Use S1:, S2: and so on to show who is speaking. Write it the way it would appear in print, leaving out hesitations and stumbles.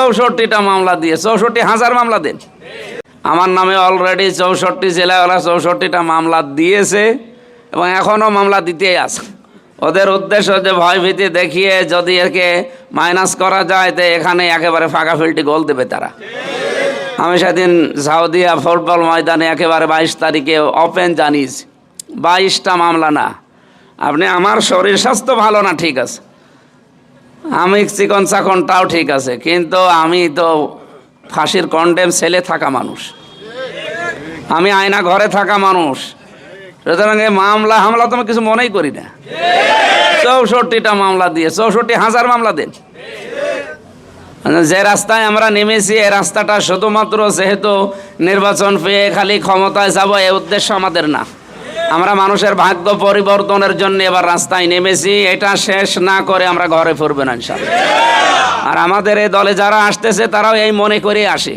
S1: 64টা মামলা দিয়ে 64,000 মামলা দেন। আমার নামে অলরেডি 64 জেলাওয়ালা 64টা মামলা দিয়েছে এবং এখনও মামলা দিতেই আছে। ওদের উদ্দেশ্য যে ভয়ভীতি দেখিয়ে যদি একে মাইনাস করা যায় তো এখানে একেবারে ফাঁকা ফিল্ডটি গোল দেবে তারা। আমি সেদিন সাউদিয়া ফুটবল ময়দানে একেবারে 22 তারিখে ওপেন জানিস 22টা মামলা না। আপনি আমার শরীর স্বাস্থ্য ভালো না ঠিক আছে, আমি চিকন চাকনটাও ঠিক আছে, কিন্তু আমি তো ফাঁসির কন্ডেম সেলে থাকা মানুষ, আমি আয়না ঘরে থাকা মানুষ। সুতরাং এই মামলা হামলা তো আমি কিছু মনেই করি না। 64টা মামলা দিয়ে 64,000 মামলা দেন। যে রাস্তায় আমরা নেমেছি এই রাস্তাটা শুধুমাত্র যেহেতু নির্বাচন পেয়ে খালি ক্ষমতায় যাব এই উদ্দেশ্য আমাদের না। আমরা মানুষের ভাগ্য পরিবর্তনের জন্য এবার রাস্তায় নেমেছি। এটা শেষ না করে আমরা ঘরে ফিরব না ইনশাআল্লাহ। আর আমাদের এই দলে যারা আসতেছে তারাও এই মনে করে আসে।